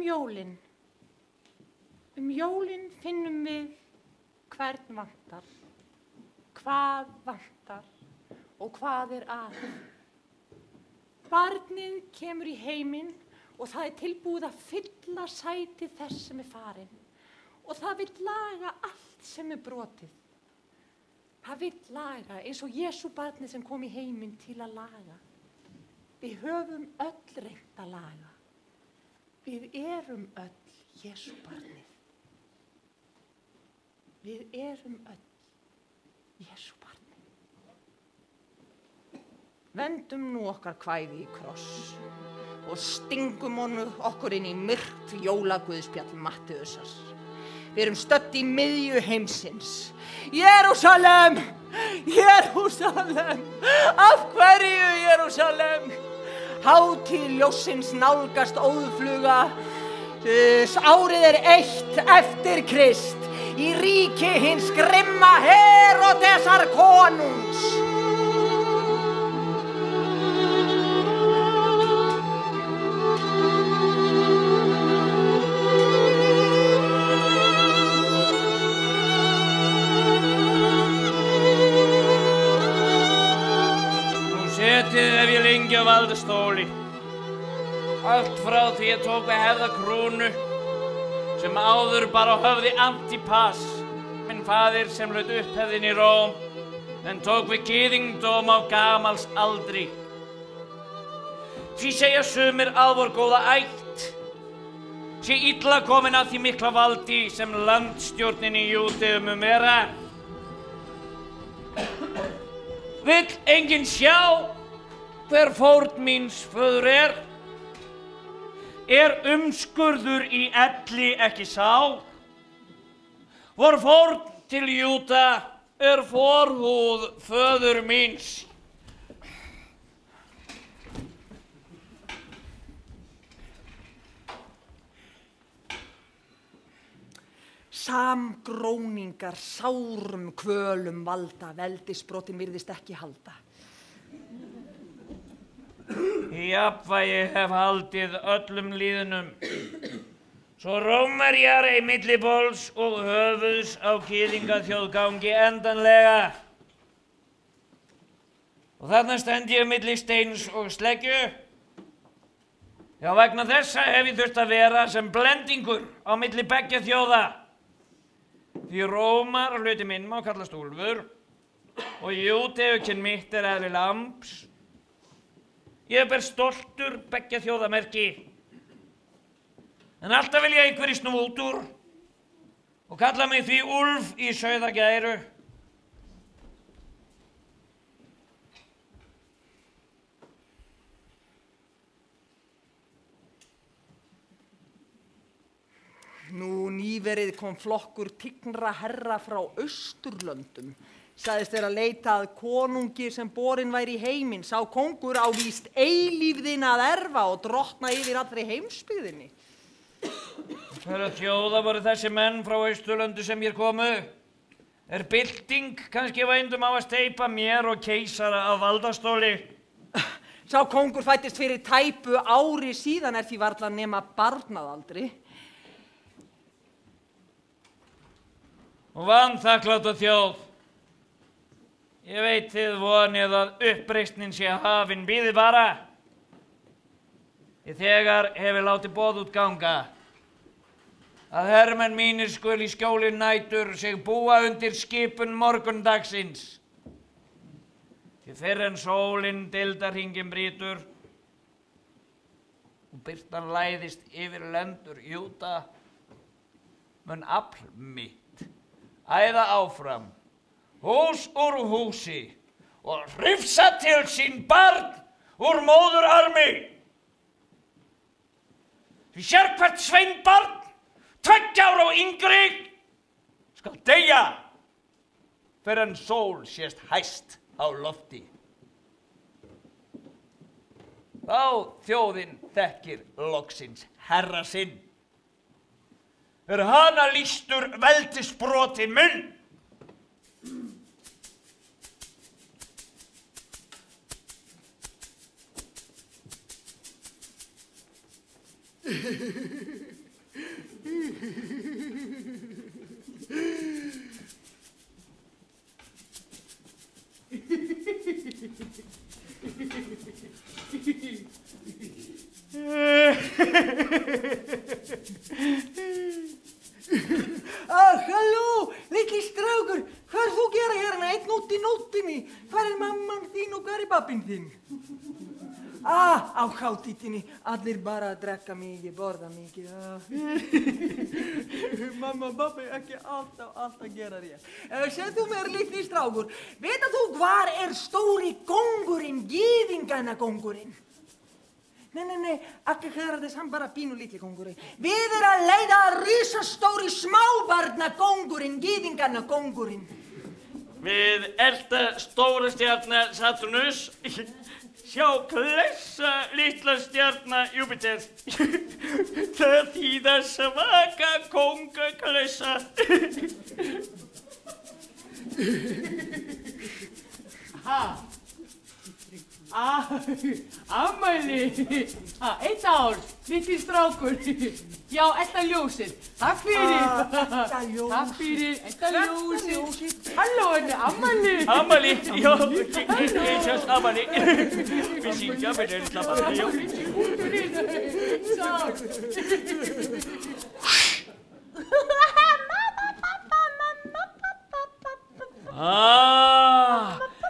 jólin. Jólin finnum við hvern vantar, hvað vantar og hvað að. Barnið kemur í heiminn og það tilbúið að fylla sæti þess sem farinn. Og það vill laga allt sem brotið. Það vill laga eins og Jesú barnið sem kom í heiminn til að laga. Við höfum öll reynt að laga. Við erum öll Jesú barnið. Við erum öll Jesú barnið. Vendum nú okkar kvæði í kross og stingum okkur inn í myrkt jólaguðspjall Mattheusar. Við erum stödd í miðju heimsins. Jerúsalem! Jerúsalem! Af hverju Jerúsalem? Hátíð ljóssins nálgast óðfluga. Árið er 1 eftir Krist í ríki hins grimma Heródesar konungs. Hef ég lengi á valdastóli. Allt frá því ég tók við hefða krúnu sem áður bara höfði Antipas, minn faðir sem laut upphefðin í Róm, en tók við gyðingdóm á gamals aldri. Því segja sumir að vor góða ætt sé illa komin að því mikla valdi sem landstjórnin í Júdeum vera. Vill enginn sjá hver fórn míns föður umskurður í elli ekki sá. Vor fórn til Júda forhúð föður míns. Samgróningar sárum kvölum valda, veldisbrotin virðist ekki halda. Í jafnvægi hef haldið öllum líðnum, svo Rómverjar ei milli bols og höfuðs á gyðingaþjóðgangi endanlega. Og þarna stend ég milli steins og sleggju. Já, vegna þessa hef ég þurft að vera sem blendingur á milli beggja þjóða. Því Rómar hluti minn má kallast úlfur og Júdeukinn mitt eðli lambs. Ég ber stoltur beggja þjóðamerki. En alltaf vil ég einhverju snúa út úr og kalla mig því úlf í sauðagæru. Nú nýverið kom flokkur tignra herra frá Austurlöndum. Sagðist þeir að leita að konungi sem borinn væri í heiminn. Sá kongur á víst eilífðina að erfa og drottna yfir allri heimsbyggðinni. Hverra þjóða voru þessi menn frá Austurlöndu sem hér komu? Bylting kannski vændum á að steypa mér og keisara af valdastóli? Sá kongur fættist fyrir tæpu ári síðan því varla nema barnaðaldri. Og vanþakkláta þjóð. Ég veit þið vonið að uppreisnin sé hafin, bíðið bara. Ég þegar hefur látið boð út ganga að hermenn mínir skuli í skjóli nætur sig búa undir skipun morgundagsins. Því fyrr en sólin deildarhringinn brýtur og birtan læðist yfir lendur Júda, mun afl mitt æða áfram hús úr húsi og hrifsa til sín barn úr móðurarmi. Því sérhvert sveinbarn, 2 ára og yngri, skal deyja fyrr en sól sést hæst á lofti. Þá þjóðin þekkir loksins herra sinn. Hana lýstur veldisbroti minn. Halló, litli strákur, hvað þú gera hérna einn út í nóttinni? Hvar mamman þín og hvar pappinn þín? Á hátíðinni, allir bara að drekka mikið, borða mikið. Mamma og pappi ekki alltaf gera rétt. Segðu mér, litli strákur, veit þú hvar stóri kóngurinn, gyðinganna kóngurinn? Nei, ekki hér þess hann bara pínu litli kóngurinn. Við að leiða risastóri smábarna kóngurinn, gyðinganna kóngurinn. Við elda stóra stjarna Saturnus, sjá klessa litla stjarna Júpiter. Það þýða svaka kónga klessa. Afmæli, 1 ár, litli strákur. Já, Edda ljósið. Takk fyrir. Takk fyrir, Edda ljósið. Halló, afmæli. Afmæli, já, Keisas afmæli. Við syngja með litla barni, já.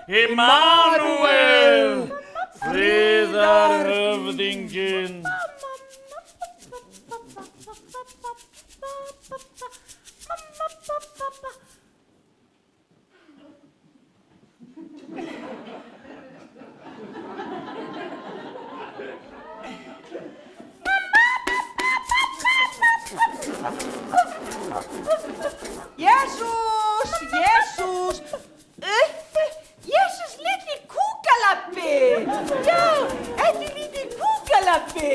Immanuel, friðarhöfðinginn. Jesús, litli kúkalabbi! Já, þetta litli kúkalabbi!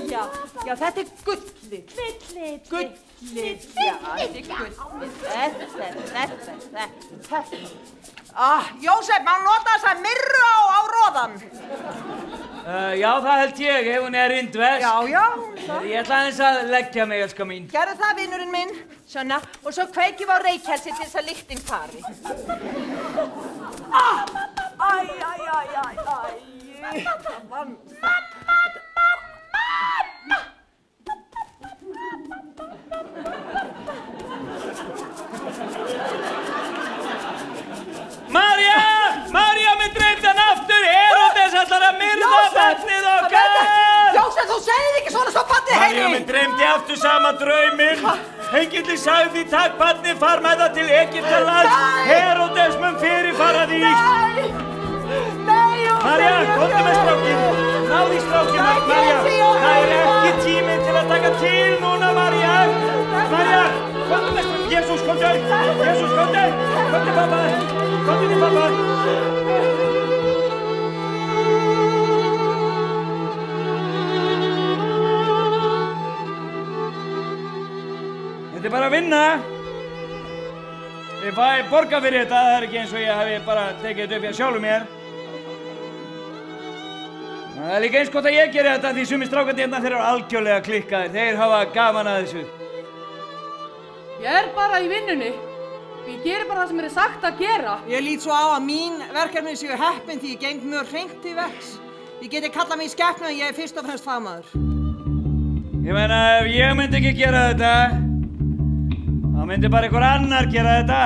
Já, þetta gullið. Gullið, já, þetta gullið. Þetta. Jósef, má nota þessa myrru á róðan? Já, það held ég, ef hún indversk. Já. Ég ætla aðeins að leggja mig, elska mín. Gerðu það, vinurinn minn. Svona, og svo kveikjum við á reykjelsi til þess að lyktin fari. María, mig dreymdi hann aftur. Heródes ætlar að myrða barnið okkar. Jósef, þú segir ekki svona svo barnið heyri. María, mig dreymdi aftur sama drauminn. Engilli sagði takk barnið, far með það til Egyptalands. Heródes mun fyrirfara því. Nei, Jósef. María, komdu með strákinn. Náðu í strákinn, María. Það ekki tíminn til að taka til núna, María. María, komdu með strákinn. Jesús, komdu. Jesús, komdu. Komdu, pappa. Komdu til pappa. Þetta bara að vinna. Ég fæ borga fyrir þetta, það ekki eins og ég hafi bara tekið þetta upp hjá sjálfum mér. Það líka eins gott að ég geri þetta því sumir strákarnir hérna þeir eru algjörlega klikkaðir. Þeir hafa gaman að þessu. Ég bara í vinnunni. Ég gerir bara það sem er sagt að gera. Ég lít svo á að mín verkefni séu heppin því ég geng mjög hreint til verks. Ég geti kallað mig skepnu en ég fyrst og fremst fagmaður. Ég meina, ef ég myndi ekki gera þetta, þá myndi bara einhver annar gera þetta.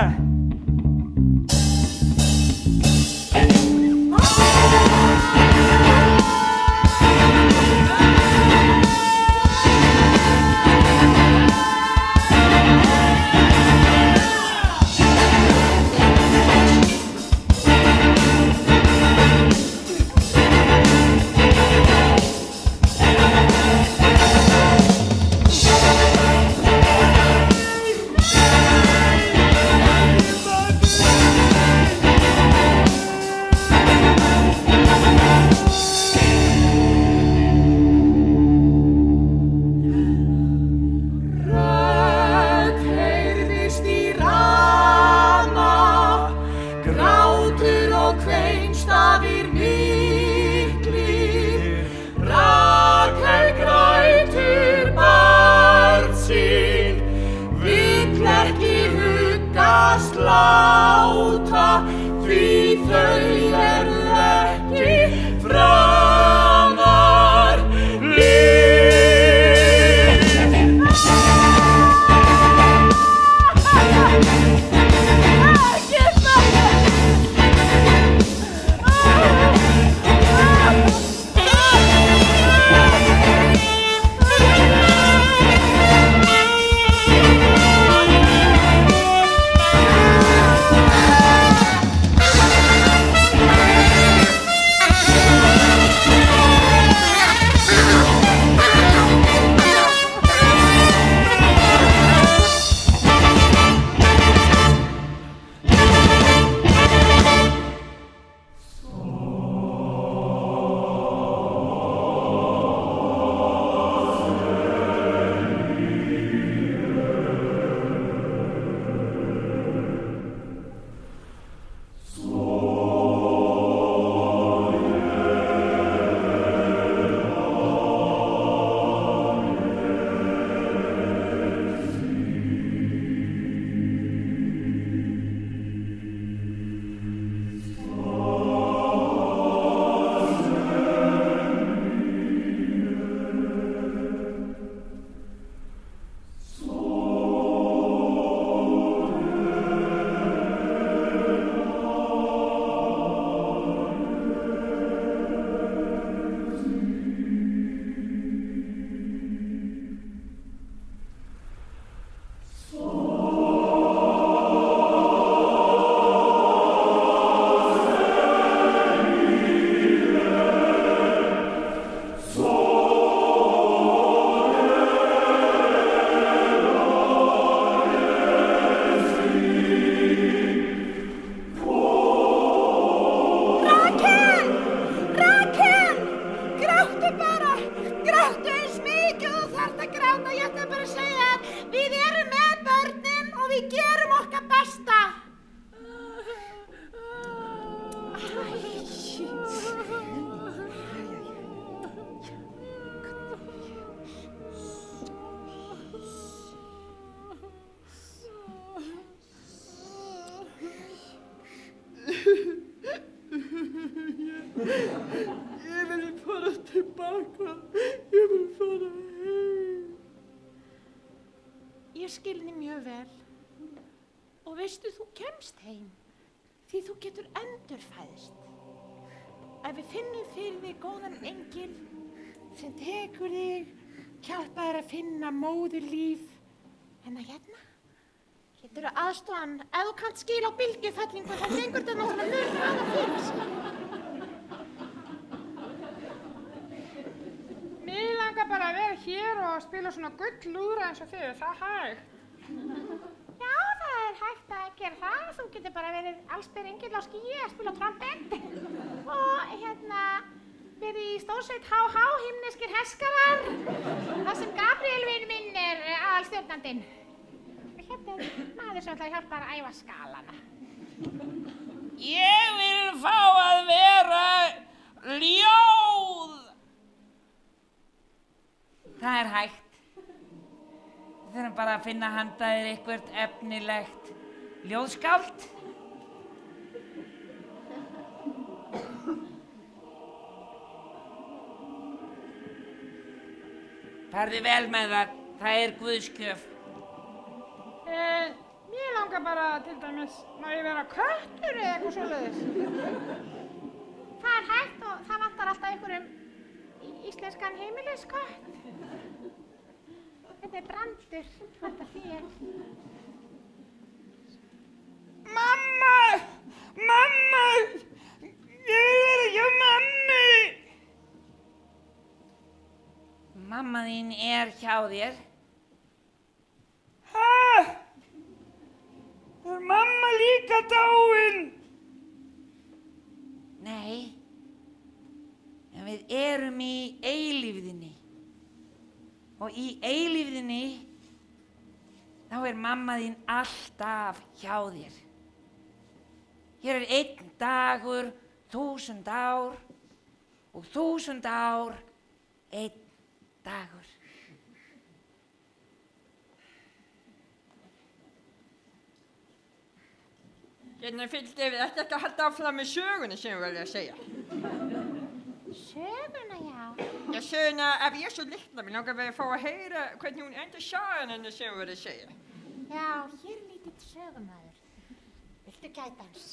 gráttu eins mikið og þarft að gráta. Ég ætla bara að segja að við erum með börnin og við gerum okkar besta. Ég vil fara tilbaka. Ég vil fara heim. Ég skil þig mjög vel. Og veistu, þú kemst heim því þú getur endurfæðst. Ef við finnum fyrir þig góðan engil sem tekur þig, hjálpar þér að finna móðurlíf. En að hérna geturðu aðstofan, ef þú kannt skila á bylgjufellingu, þá gengur þetta náttúrulega mjög hraðar fyrir sig. Mig langar bara að vera hér og spila svona gull-lúðra eins og þið, er það hægt? Já, það er hægt að gera það. Þú getur bara verið allsber engill á skýi að spila trompet. Og hérna, verið í stórsveit HH, himneskir heskarar, þar sem Gabriel vinur minn er aðalstjórnandinn. Og hérna er maður sem ætlar að hjálpa að æfa skalana. Ég vil fá að vera ljóð. Það er hægt. Við þurfum bara að finna handa þér eitthvert efnilegt ljóðskáld. Farðu vel með það, það er guðskjöf. Mér langar bara til dæmis, má ég vera köttur eða eitthvað svoleiðis? Það er hægt og það vantar alltaf einhverjum íslenskan heimiliskött. Þetta er Brandur, þetta þér. Mamma! Mamma! Ég vil vera hjá mammu! Mamma þín er hjá þér. Hæ? Er mamma líka dáin? Nei, en við erum í eilífðinni. Og í eilífðinni, þá er mamma þín alltaf hjá þér. Hér er 1 dagur, 1000 ár og 1000 ár, 1 dagur. Hérna fylgdi við ætti ekki að halda áfram með söguna sem við verðum að segja. Söguna, já. Já, söguna af Jesú litla, mér langar að fá að heyra hvernig hún endur sagan henni sem við verðum að segja. Já, hér er lítill sögumaður. Viltu gæta hans?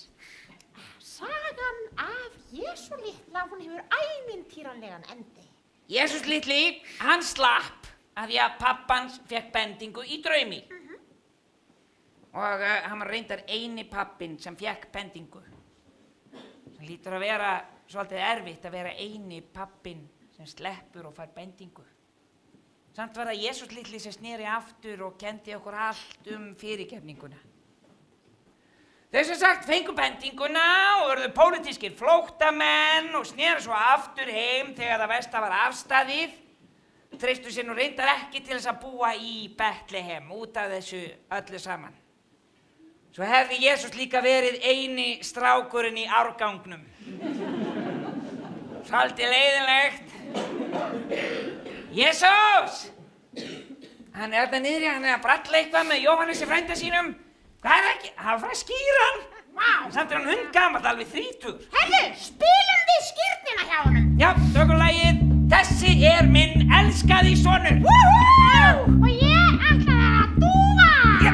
Sagan af Jesú litla, hún hefur ævintýranlegan endi. Jesús litli, hann slapp af því að pappans fekk bendingu í draumi. Og hann var reyndar eini pappinn sem fekk bendingu. Það lítur að vera svolítið erfitt að vera eini pappinn sem sleppur og fær bendingu. Samt var það Jesús litli sem sneri aftur og kendi okkur allt fyrirgefninguna. Þau sem sagt fengu bendinguna og urðu pólitískir flóttamenn og sneru svo aftur heim þegar það versta var afstaðið. Treystu sér nú reyndar ekki til þess að búa í Betlehem út af þessu öllu saman. Svo hefði Jesús líka verið eini strákurinn í árgangnum. Svolítið leiðinlegt. Jesús! Hann er þarna niðri, hann er að bralla eitthvað með Jóhannesi frænda sínum. Hvað er ekki? Hann var að fara að skýra hann. Vá! Samt er hann hundgamall, alveg 30. Herðu, spilum við skírnina hjá honum. Já, tökum lagið. Þessi er minn elskaði sonur. Woohoo! Og ég ætla að dúfa. Já.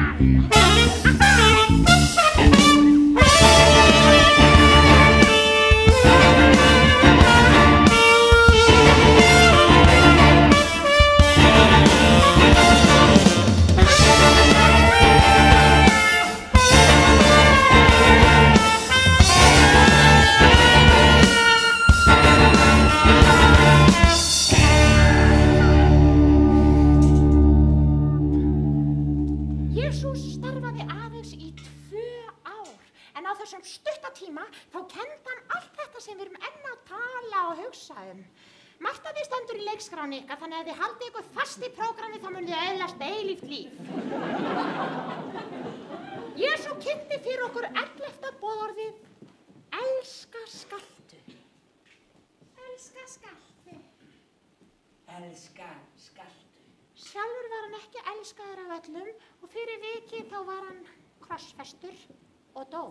Stutta tíma þá kenndi hann allt þetta sem við erum enn að tala og hugsa Margt af því stendur í leikskráni ykkar, þannig að þið haldið ykkur fast í prógrami þá munið þið öðlast eilíft líf. Jesú kynnti fyrir okkur 11. boðorðið, elska skaltu. Elska skaltu. Elska skaltu. Sjálfur var hann ekki elskaður af öllum og fyrir vikið þá var hann krossfestur og dó.